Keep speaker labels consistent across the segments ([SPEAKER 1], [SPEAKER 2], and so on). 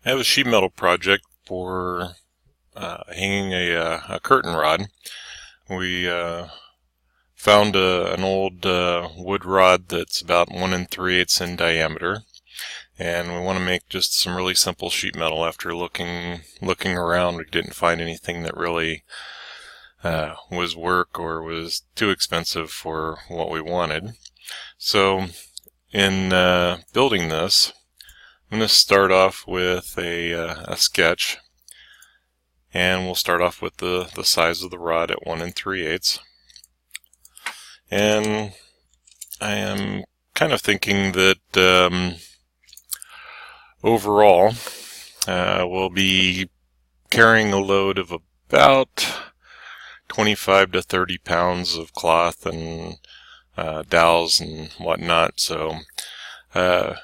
[SPEAKER 1] I have a sheet metal project for hanging a curtain rod. We found an old wood rod that's about 1 3/8 in diameter, and we want to make just some really simple sheet metal. After looking around, we didn't find anything that really was work or was too expensive for what we wanted. So in building this, I'm going to start off with a sketch, and we'll start off with the size of the rod at 1 3/8. And I am kind of thinking that overall we'll be carrying a load of about 25 to 30 pounds of cloth and dowels and whatnot, so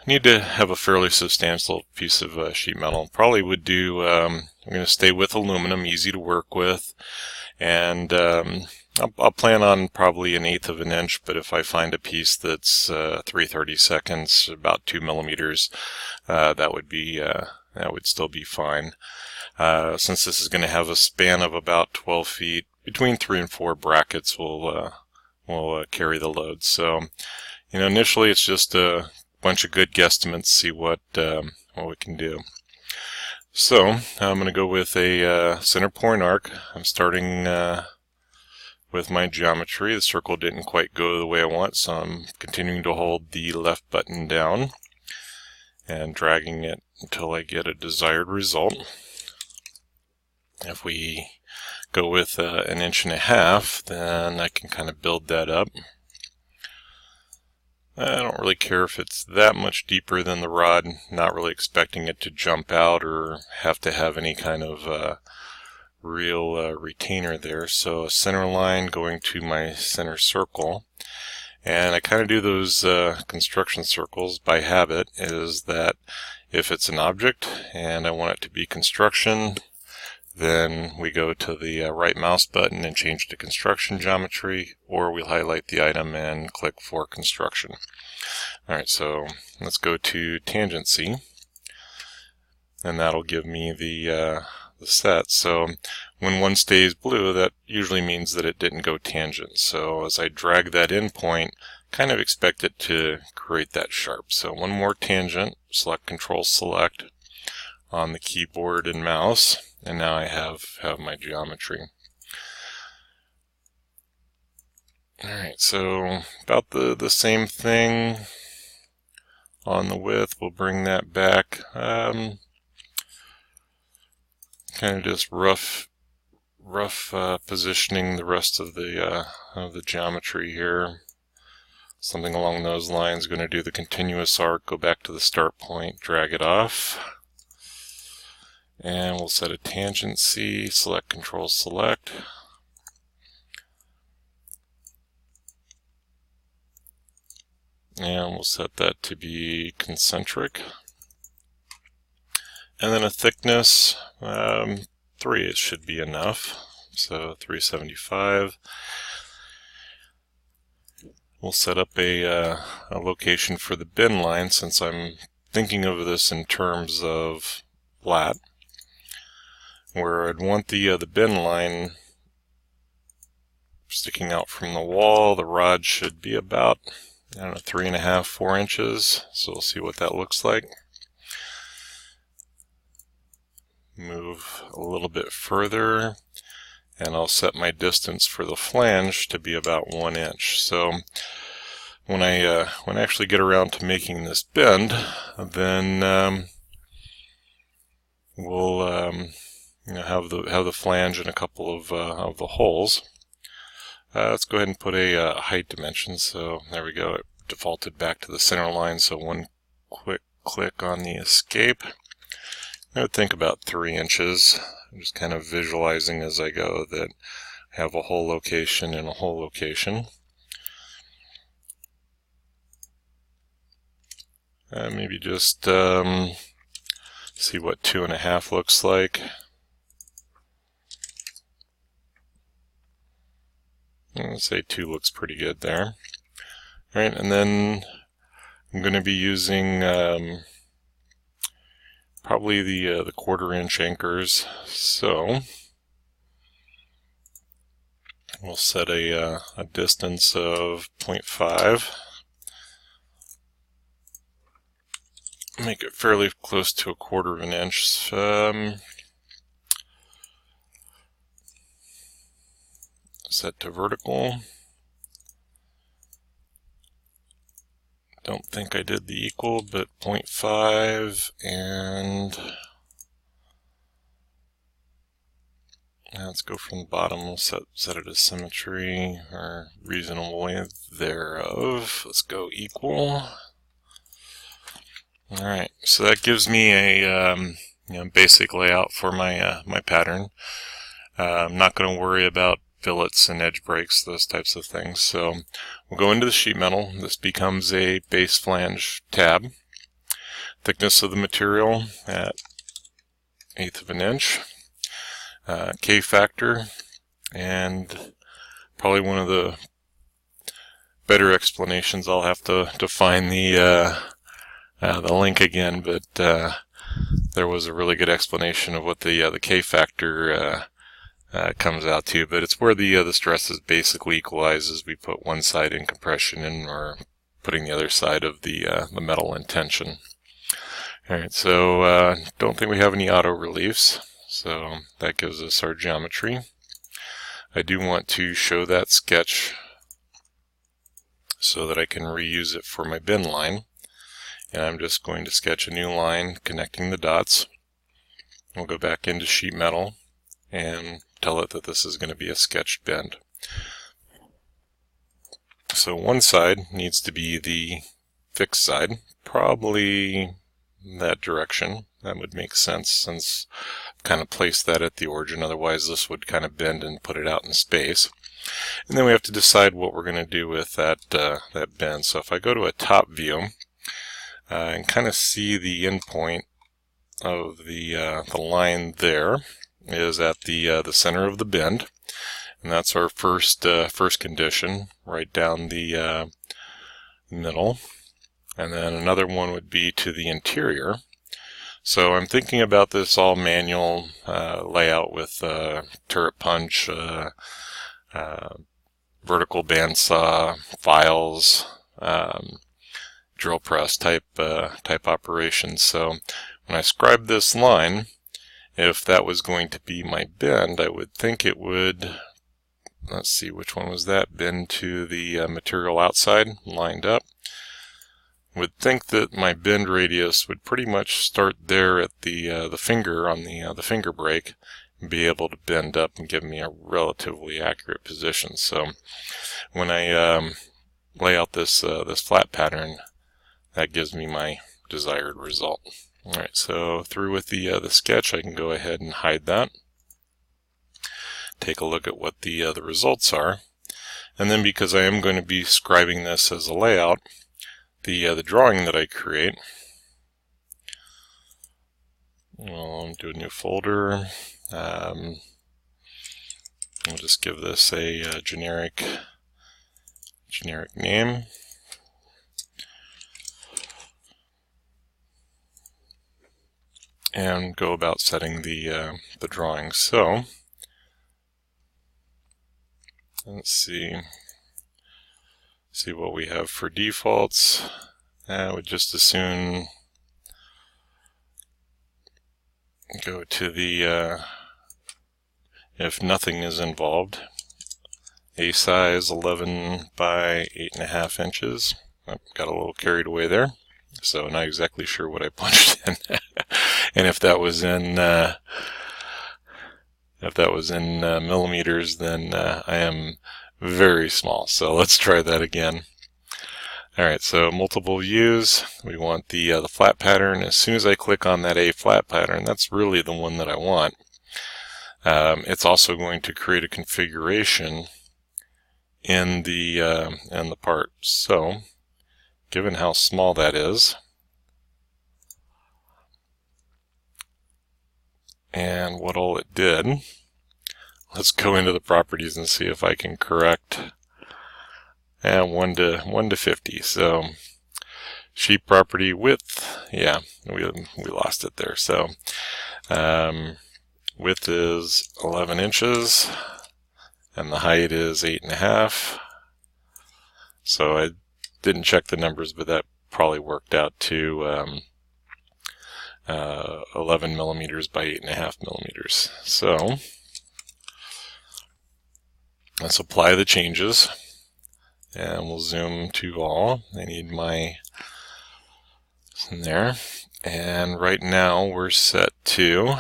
[SPEAKER 1] need to have a fairly substantial piece of sheet metal. Probably would do, I'm going to stay with aluminum, easy to work with, and I'll plan on probably 1/8 of an inch, but if I find a piece that's 3/32, about 2 millimeters, that would still be fine. Since this is going to have a span of about 12 feet, between 3 and 4 brackets will carry the load. So, initially it's just a bunch of good guesstimates, see what we can do. So I'm going to go with a center point arc. I'm starting with my geometry. The circle didn't quite go the way I want, so I'm continuing to hold the left button down and dragging it until I get a desired result. If we go with 1.5 inches, then I can kind of build that up. I don't really care if it's that much deeper than the rod, not really expecting it to jump out or have to have any kind of real retainer there. So a center line going to my center circle, and I kind of do those construction circles by habit, is that if it's an object and I want it to be construction, then we go to the right mouse button and change to construction geometry, or we'll highlight the item and click for construction. Alright, so let's go to tangency, and that'll give me the set. So when one stays blue, that usually means that it didn't go tangent. So as I drag that in point, kind of expect it to create that sharp. So one more tangent, select Control Select on the keyboard and mouse, and now I have my geometry. Alright, so about the same thing on the width. We'll bring that back. Kind of just rough positioning the rest of the geometry here. Something along those lines. Going to do the continuous arc, go back to the start point, drag it off. And we'll set a tangency, select Control Select. And we'll set that to be concentric. And then a thickness, 3 it should be enough. So 375. We'll set up a location for the bin line, since I'm thinking of this in terms of flat, where I'd want the bin line sticking out from the wall. The rod should be about, 3.5, 4 inches. So we'll see what that looks like. Move a little bit further, and I'll set my distance for the flange to be about 1 inch. So when I actually get around to making this bend, then we'll have the flange in a couple of the holes. Let's go ahead and put a height dimension. So there we go. It defaulted back to the center line. So one quick click on the escape. I would think about 3 inches. I'm just kind of visualizing as I go that I have a whole location and a whole location. Maybe just see what 2.5 looks like. Let's say 2 looks pretty good there. Alright, and then I'm going to be using probably the 1/4-inch anchors. So we'll set a distance of 0.5. Make it fairly close to 1/4 of an inch. Set to vertical. Don't think I did the equal, but 0.5, and let's go from the bottom. We'll set it as symmetry, or reasonable way thereof. Let's go equal. Alright, so that gives me a basic layout for my my pattern. I'm not going to worry about fillets and edge breaks, those types of things. So we'll go into the sheet metal. This becomes a base flange tab. Thickness of the material at 1/8 of an inch. K factor, and probably one of the better explanations. I'll have to find the link again, but there was a really good explanation of what the K factor comes out to, but it's where the stresses basically equalize as we put one side in compression and or putting the other side of the metal in tension. Alright, so don't think we have any auto reliefs, so that gives us our geometry. I do want to show that sketch so that I can reuse it for my bin line, and I'm just going to sketch a new line connecting the dots. We'll go back into sheet metal and tell it that this is going to be a sketched bend. So one side needs to be the fixed side, probably that direction. That would make sense since I've kind of placed that at the origin, otherwise this would kind of bend and put it out in space. And then we have to decide what we're going to do with that bend. So if I go to a top view and kind of see the end point of the line there is at the center of the bend, and that's our first condition, right down the middle. And then another one would be to the interior. So I'm thinking about this all manual layout with turret punch, vertical bandsaw, files, drill press type operations. So when I scribe this line, if that was going to be my bend, I would think it would, let's see, which one was that? Bend to the material outside, lined up. Would think that my bend radius would pretty much start there at the finger on the finger break, and be able to bend up and give me a relatively accurate position. So when I lay out this flat pattern, that gives me my desired result. Alright, so through with the sketch, I can go ahead and hide that. Take a look at what the results are. And then because I am going to be scribing this as a layout, the drawing that I create, I'll do a new folder. We'll just give this a generic name. And go about setting the drawing. So let's see what we have for defaults. I would just as soon go to the if nothing is involved, a size 11 by 8.5 inches. I got a little carried away there, so not exactly sure what I punched in. And if that was in millimeters, then I am very small. So let's try that again. Alright, so multiple views. We want the flat pattern. As soon as I click on that A flat pattern, that's really the one that I want. It's also going to create a configuration in the part. So, given how small that is, and what all it did, let's go into the properties and see if I can correct 1 to 50. So sheet property width, yeah, we lost it there. So width is 11 inches and the height is 8.5. So I didn't check the numbers, but that probably worked out to 11 millimeters by 8.5 millimeters. So let's apply the changes, and we'll zoom to all. I need my in there, and right now we're set to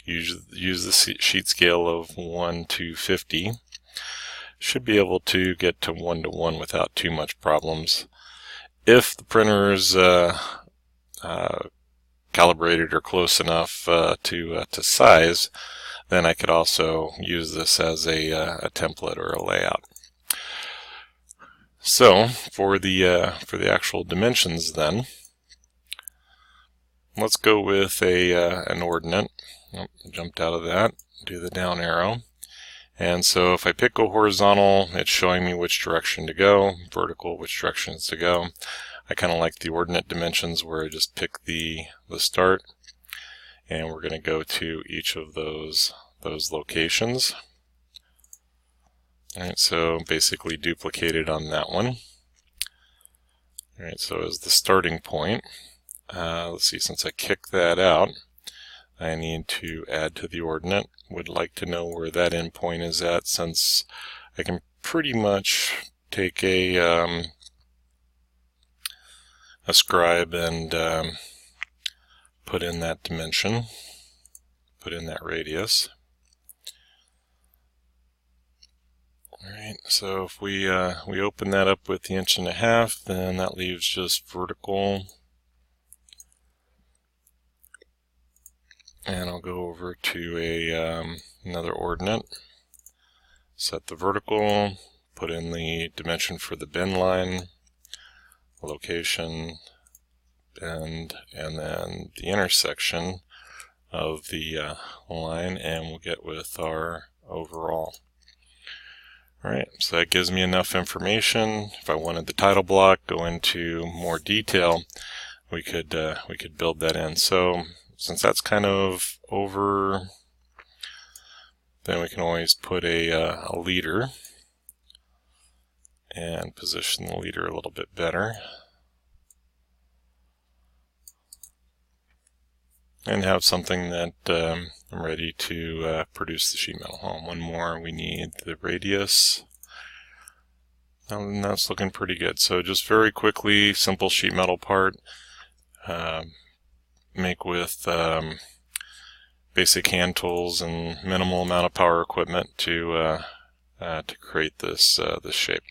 [SPEAKER 1] use the sheet scale of 1 to 50. Should be able to get to 1 to 1 without too much problems. If the printer is calibrated or close enough to size, then I could also use this as a template or a layout. So for the actual dimensions, then let's go with an ordinate. Oh, jumped out of that. Do the down arrow. And so if I pick a horizontal, it's showing me which direction to go, vertical, which directions to go. I kind of like the ordinate dimensions where I just pick the start, and we're going to go to each of those locations. Alright, so basically duplicated on that one. Alright, so as the starting point, let's see, since I kicked that out, I need to add to the ordinate. Would like to know where that endpoint is at, since I can pretty much take a scribe and put in that dimension, put in that radius. Alright, so if we open that up with the 1.5 inches, then that leaves just vertical. And I'll go over to another ordinate, set the vertical, put in the dimension for the bend line, location, bend, and then the intersection of the line, and we'll get with our overall. Alright, so that gives me enough information. If I wanted the title block, go into more detail, we could build that in. So since that's kind of over, then we can always put a leader and position the leader a little bit better, and have something that I'm ready to produce the sheet metal. One more, we need the radius, and that's looking pretty good. So just very quickly, simple sheet metal part, make with basic hand tools and minimal amount of power equipment to create this shape.